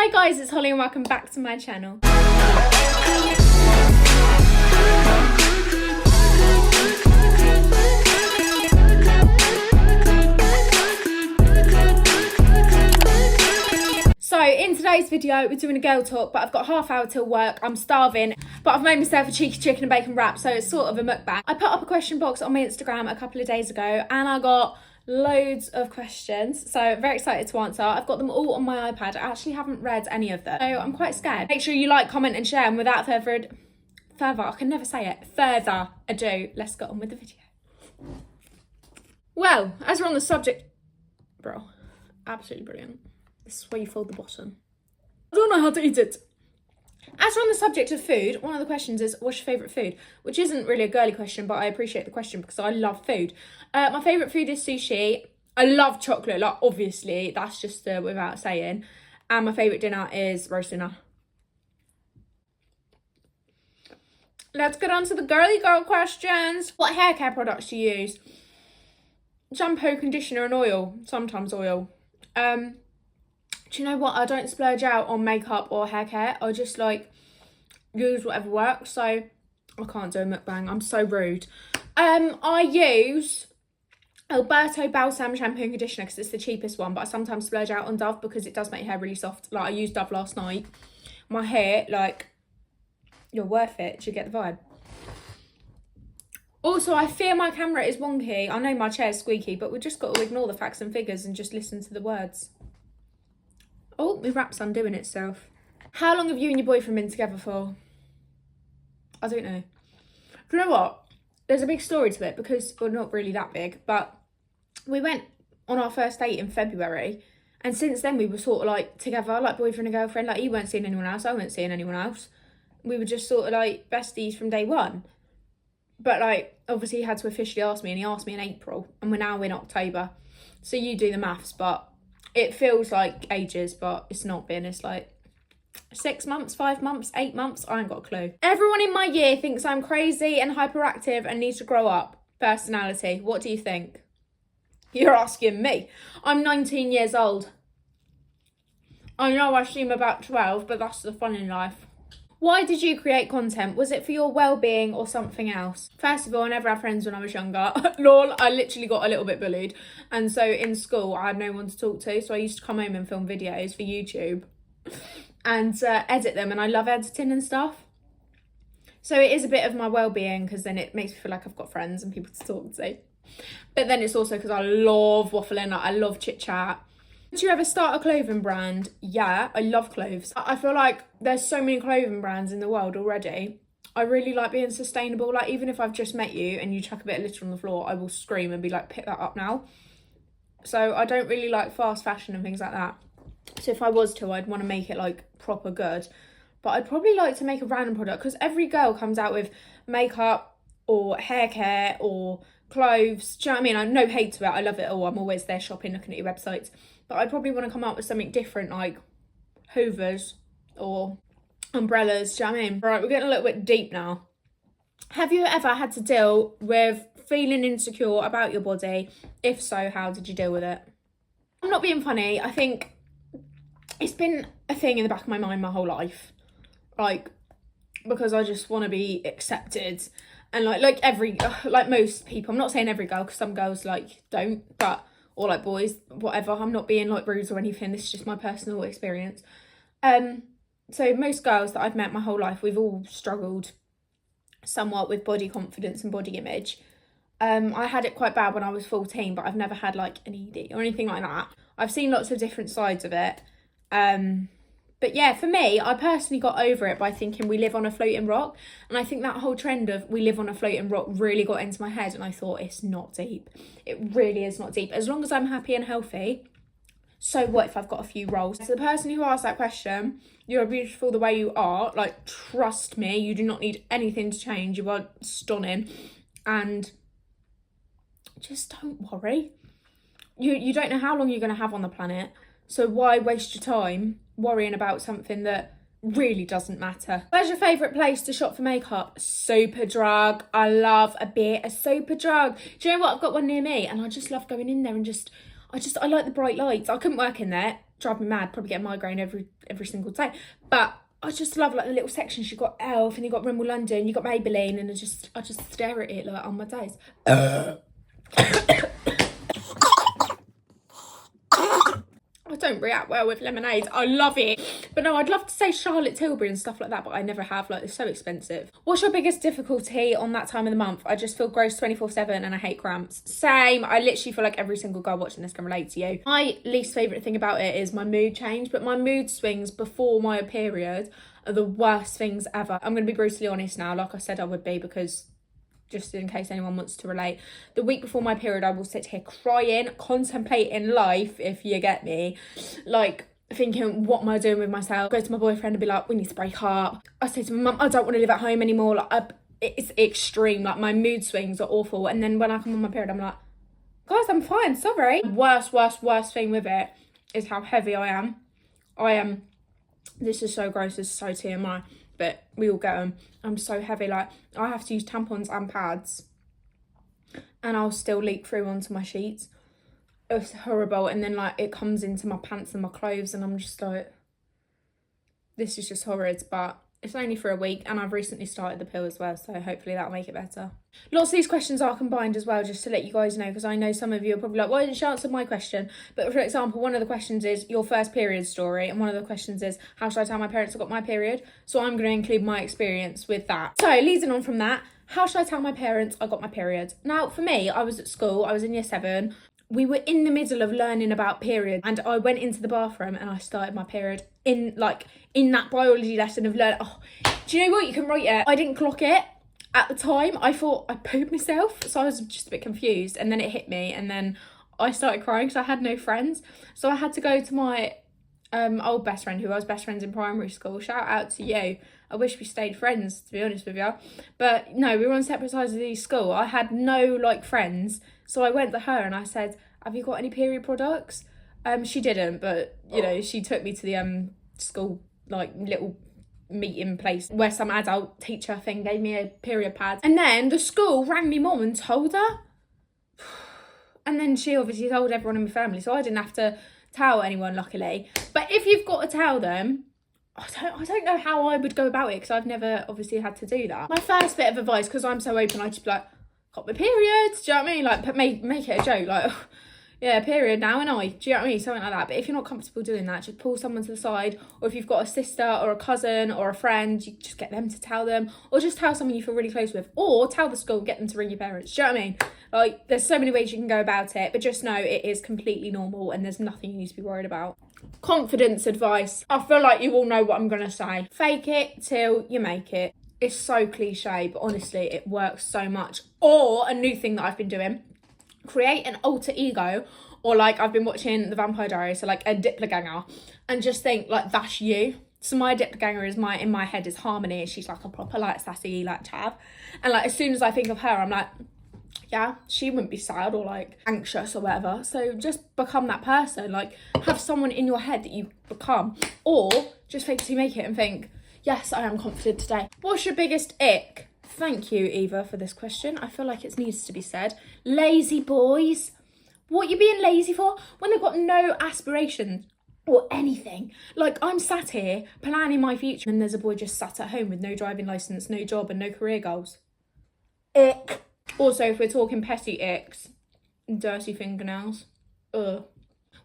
Hi guys, it's Holly and welcome back to my channel. So in today's video, we're doing a girl talk, but I've got half hour till work. I'm starving, but I've made myself a cheeky chicken and bacon wrap, so it's sort of a mukbang. I put up a question box on my Instagram a couple of days ago, and I got loads of questions, so very excited to answer. I've got them all on my iPad. I actually haven't read any of them, so I'm quite scared. Make sure you like, comment and share, and without further ado, let's get on with the video. Well, as we're on the subject, bro, absolutely brilliant. This is where you fold the bottom. I don't know how to eat it. As we're on the subject of food, one of the questions is, what's your favourite food? Which isn't really a girly question, but I appreciate the question because I love food. My favourite food is sushi. I love chocolate, like obviously, that's just without saying. And my favourite dinner is roast dinner. Let's get on to the girly girl questions. What hair care products do you use? Shampoo, conditioner and oil. Sometimes oil. Do you know what? I don't splurge out on makeup or hair care. I just like use whatever works. So I can't do a mukbang. I'm so rude. I use Alberto Balsam shampoo and conditioner because it's the cheapest one. But I sometimes splurge out on Dove because it does make your hair really soft. Like I used Dove last night. My hair, like, you're worth it. Do you get the vibe? Also, I fear my camera is wonky. I know my chair's squeaky, but we've just got to ignore the facts and figures and just listen to the words. Oh, my wrap's undoing itself. How long have you and your boyfriend been together for? I don't know. Do you know what? There's a big story to it because, well, not really that big, but we went on our first date in February. And since then, we were sort of like together, like boyfriend and girlfriend. Like, he weren't seeing anyone else, I weren't seeing anyone else. We were just sort of like besties from day one. But like, obviously he had to officially ask me, and he asked me in April. And we're now in October. So you do the maths, but it feels like ages, but it's not been. It's like 6 months, 5 months, 8 months. I ain't got a clue. Everyone in my year thinks I'm crazy and hyperactive and need to grow up. Personality. What do you think? You're asking me. I'm 19 years old. I know I seem about 12, but that's the fun in life. Why did you create content? Was it for your well-being or something else? First of all, I never had friends when I was younger. Lol, I literally got a little bit bullied. And so in school, I had no one to talk to. So I used to come home and film videos for YouTube and edit them. And I love editing and stuff. So it is a bit of my well-being because then it makes me feel like I've got friends and people to talk to. But then it's also because I love waffling. Like, I love chit-chat. Did you ever start a clothing brand? Yeah, I love clothes. I feel like there's so many clothing brands in the world already. I really like being sustainable. Like, even if I've just met you and you chuck a bit of litter on the floor, I will scream and be like, pick that up now. So I don't really like fast fashion and things like that. So if I was to, I'd want to make it like proper good. But I'd probably like to make a random product because every girl comes out with makeup or hair care or clothes. Do you know what I mean? I no hate to it. I love it all. I'm always there shopping, looking at your websites. But I'd probably want to come up with something different, like hoovers or umbrellas. Do you know what I mean? Right, we're getting a little bit deep now. Have you ever had to deal with feeling insecure about your body? If so, how did you deal with it? I'm not being funny. I think it's been a thing in the back of my mind my whole life. Like, because I just want to be accepted. And like most people, I'm not saying every girl because some girls like don't, but or like boys, whatever. I'm not being like rude or anything. This is just my personal experience. So most girls that I've met my whole life, we've all struggled somewhat with body confidence and body image. I had it quite bad when I was 14, but I've never had like an ED or anything like that. I've seen lots of different sides of it. But yeah, for me, I personally got over it by thinking we live on a floating rock. And I think that whole trend of we live on a floating rock really got into my head. And I thought, it's not deep. It really is not deep. As long as I'm happy and healthy, so what if I've got a few rolls? So the person who asked that question, you're beautiful the way you are. Like, trust me, you do not need anything to change. You are stunning. And just don't worry. You don't know how long you're going to have on the planet. So why waste your time worrying about something that really doesn't matter? Where's your favourite place to shop for makeup? Superdrug. I love a bit of Superdrug. Do you know what? I've got one near me and I just love going in there and I like the bright lights. I couldn't work in there. Drive me mad. Probably get a migraine every single day. But I just love like the little sections. You've got Elf and you've got Rimmel London, you've got Maybelline, and I just stare at it like on my days. I don't react well with lemonade. I love it. But no, I'd love to say Charlotte Tilbury and stuff like that, but I never have. Like, they're so expensive. What's your biggest difficulty on that time of the month? I just feel gross 24/7 and I hate cramps. Same. I literally feel like every single girl watching this can relate to you. My least favourite thing about it is my mood change, but my mood swings before my period are the worst things ever. I'm going to be brutally honest now, like I said I would be, because just in case anyone wants to relate. The week before my period, I will sit here crying, contemplating life, if you get me. Like, thinking, what am I doing with myself? Go to my boyfriend and be like, we need to break up. I say to my mum, I don't want to live at home anymore. Like, it's extreme. Like, my mood swings are awful. And then when I come on my period, I'm like, guys, I'm fine, sorry. Worst thing with it is how heavy I am. This is so gross, this is so TMI. But we all get them. I'm so heavy, like I have to use tampons and pads and I'll still leak through onto my sheets. It's horrible. And then like it comes into my pants and my clothes and I'm just like, this is just horrid. But it's only for a week and I've recently started the pill as well, so hopefully that'll make it better. Lots of these questions are combined as well, just to let you guys know, because I know some of you are probably like, why didn't you answer my question? But for example, one of the questions is your first period story, and one of the questions is, how should I tell my parents I got my period? So I'm going to include my experience with that. So leading on from that, how should I tell my parents I got my period? Now for me, I was at school, I was in year 7. We were in the middle of learning about periods and I went into the bathroom and I started my period in that biology lesson of learning. Oh, do you know what? You can write it. I didn't clock it at the time. I thought I pooped myself. So I was just a bit confused and then it hit me and then I started crying because I had no friends. So I had to go to my old best friend who I was best friends in primary school. Shout out to you. I wish we stayed friends, to be honest with you. But no, we were on separate sides of the school. I had no friends. So I went to her and I said, have you got any period products? She didn't, but you know, she took me to the school little meeting place where some adult teacher thing gave me a period pad. And then the school rang me mum and told her. And then she obviously told everyone in my family, so I didn't have to tell anyone, luckily. But if you've got to tell them, I don't know how I would go about it, because I've never obviously had to do that. My first bit of advice, because I'm so open, I'd just be like, got my period, do you know what I mean? Like, make it a joke, like, yeah, period now, and do you know what I mean? Something like that. But if you're not comfortable doing that, just pull someone to the side, or if you've got a sister or a cousin or a friend, you just get them to tell them, or just tell someone you feel really close with, or tell the school, get them to ring your parents, do you know what I mean? Like, there's so many ways you can go about it, but just know it is completely normal and there's nothing you need to be worried about. Confidence advice. I feel like you all know what I'm going to say. Fake it till you make it. It's so cliche, but honestly, it works so much. Or a new thing that I've been doing, create an alter ego, or like I've been watching The Vampire Diaries, so like a doppelganger, and just think like that's you. So my doppelganger is in my head is Harmony. She's like a proper like sassy like chav, and like as soon as I think of her, I'm like, yeah, she wouldn't be sad or like anxious or whatever. So just become that person. Like have someone in your head that you become, or just fake it till you make it and think, yes, I am confident today. What's your biggest ick? Thank you, Eva, for this question. I feel like it needs to be said. Lazy boys. What you being lazy for? When they've got no aspirations or anything. Like, I'm sat here planning my future and there's a boy just sat at home with no driving licence, no job and no career goals. Ick. Also, if we're talking petty icks, dirty fingernails. Ugh.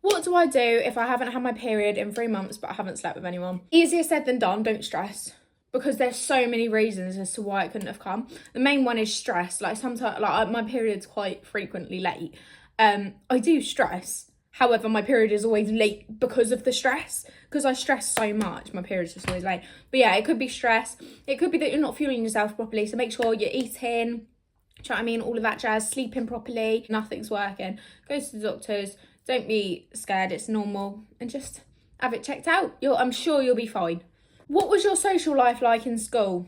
What do I do if I haven't had my period in 3 months but I haven't slept with anyone? Easier said than done, don't stress. Because there's so many reasons as to why it couldn't have come. The main one is stress. Like sometimes, like my period's quite frequently late. I do stress. However, my period is always late because of the stress. Because I stress so much, my period's just always late. But yeah, it could be stress. It could be that you're not fueling yourself properly. So make sure you're eating, do you know what I mean? All of that jazz, sleeping properly. Nothing's working. Go to the doctors. Don't be scared, it's normal. And just have it checked out. I'm sure you'll be fine. What was your social life like in school?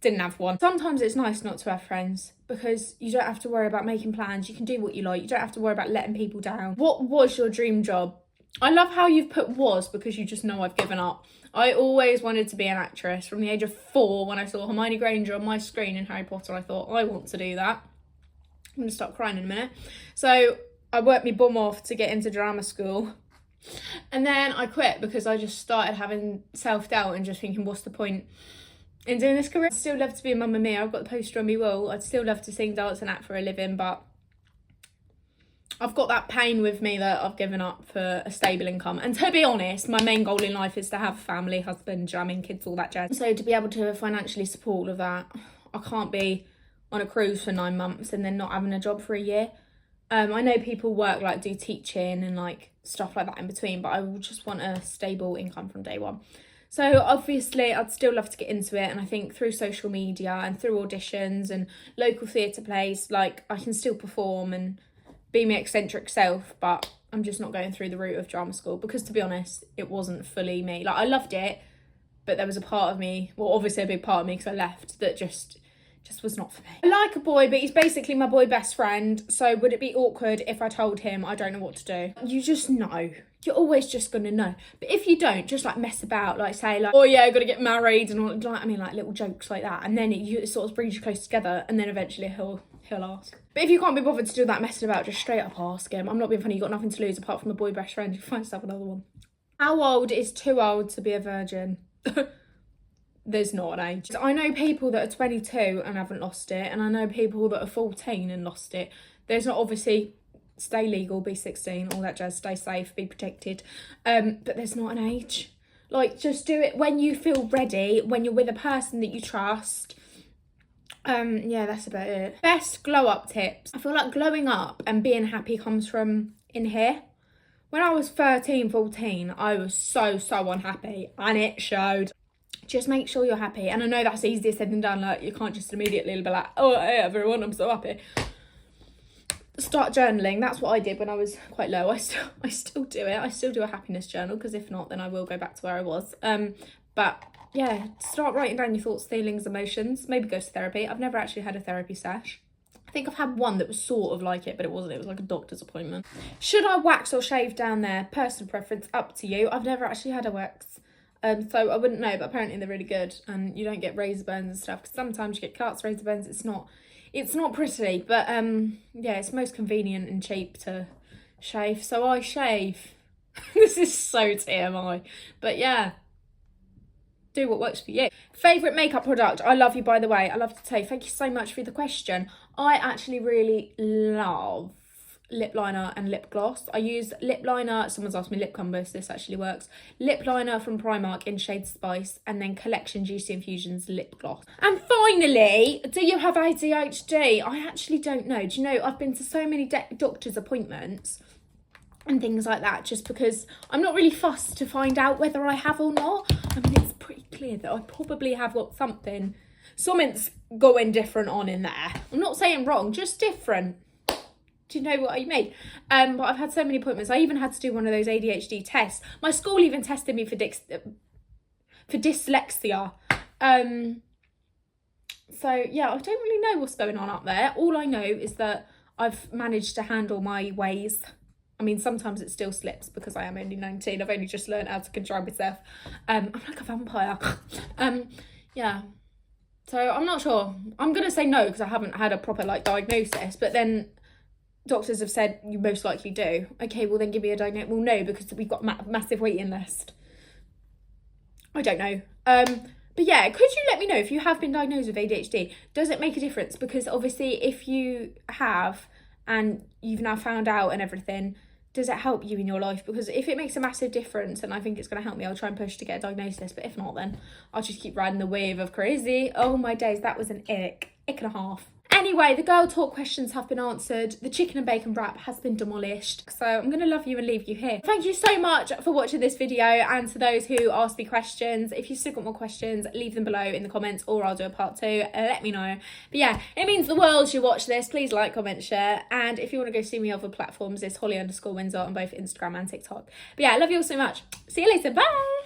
Didn't have one. Sometimes it's nice not to have friends because you don't have to worry about making plans. You can do what you like. You don't have to worry about letting people down. What was your dream job? I love how you've put was because you just know I've given up. I always wanted to be an actress from the age of 4 when I saw Hermione Granger on my screen in Harry Potter. I thought, I want to do that. I'm going to stop crying in a minute. So I worked my bum off to get into drama school. And then I quit because I just started having self-doubt and just thinking, what's the point in doing this career? I'd still love to be a Mamma Mia. I've got the poster on my wall. I'd still love to sing, dance and act for a living, but I've got that pain with me that I've given up for a stable income. And to be honest, my main goal in life is to have a family, husband, jamming, kids, all that jazz. So to be able to financially support all of that, I can't be on a cruise for 9 months and then not having a job for a year. I know people work, like do teaching and like stuff like that in between, but I will just want a stable income from day one. So obviously I'd still love to get into it, and I think through social media and through auditions and local theatre plays, like I can still perform and be my eccentric self, but I'm just not going through the route of drama school because, to be honest, it wasn't fully me. Like I loved it, but there was a part of me, well obviously a big part of me because I left, that just was not for me. I like a boy, but he's basically my boy best friend, so would it be awkward if I told him I don't know what to do? You just know. You're always just gonna know. But if you don't, just like mess about, like say like, oh yeah, I gotta get married and all, like, I mean like little jokes like that, and then it sort of brings you close together, and then eventually he'll ask. But if you can't be bothered to do that messing about, just straight up ask him. I'm not being funny, you've got nothing to lose apart from a boy best friend. You find yourself another one. How old is too old to be a virgin? There's not an age. I know people that are 22 and haven't lost it, and I know people that are 14 and lost it. There's not, obviously, stay legal, be 16, all that jazz, stay safe, be protected. But there's not an age. Like, just do it when you feel ready, when you're with a person that you trust. Yeah, that's about it. Best glow up tips. I feel like glowing up and being happy comes from in here. When I was 13, 14, I was so unhappy, and it showed. Just make sure you're happy. And I know that's easier said than done. Like, you can't just immediately be like, oh, hey, everyone, I'm so happy. Start journaling. That's what I did when I was quite low. I still do it. I still do a happiness journal, because if not, then I will go back to where I was. But yeah, start writing down your thoughts, feelings, emotions. Maybe go to therapy. I've never actually had a therapy sesh. I think I've had one that was sort of like it, but it wasn't. It was like a doctor's appointment. Should I wax or shave down there? Personal preference, up to you. I've never actually had a wax. So I wouldn't know, but apparently they're really good, and you don't get razor burns and stuff, because sometimes you get cuts, razor burns. It's not pretty, but yeah, it's most convenient and cheap to shave, so I shave. This is so TMI, but yeah, do what works for you. Favourite makeup product? I love you, by the way. I love to say thank you so much for the question. I actually really love lip liner and lip gloss. I use lip liner, someone's asked me lip combos, this actually works. Lip liner from Primark in shade Spice, and then Collection Juicy Infusions lip gloss. And finally, do you have ADHD? I actually don't know. Do you know, I've been to so many doctor's appointments and things like that, just because I'm not really fussed to find out whether I have or not. I mean, it's pretty clear that I probably have got something's going different on in there. I'm not saying wrong, just different. Do you know what I mean? But I've had so many appointments. I even had to do one of those ADHD tests. My school even tested me for dyslexia. So yeah, I don't really know what's going on up there. All I know is that I've managed to handle my ways. I mean, sometimes it still slips because I am only 19. I've only just learned how to control myself. I'm like a vampire. Yeah. So I'm not sure. I'm going to say no because I haven't had a proper like diagnosis, but then doctors have said you most likely do. Okay, well then give me a diagnosis. Well, no, because we've got a massive waiting list. I don't know. But yeah, could you let me know if you have been diagnosed with ADHD? Does it make a difference? Because obviously if you have and you've now found out and everything, does it help you in your life? Because if it makes a massive difference, and I think it's going to help me, I'll try and push to get a diagnosis. But if not, then I'll just keep riding the wave of crazy. Oh my days, that was an ick and a half. Anyway, the girl talk questions have been answered. The chicken and bacon wrap has been demolished. So I'm going to love you and leave you here. Thank you so much for watching this video, and to those who asked me questions. If you've still got more questions, leave them below in the comments, or I'll do a part 2. Let me know. But yeah, it means the world you watch this. Please like, comment, share. And if you want to go see me on other platforms, it's Holly_Windsor on both Instagram and TikTok. But yeah, I love you all so much. See you later. Bye.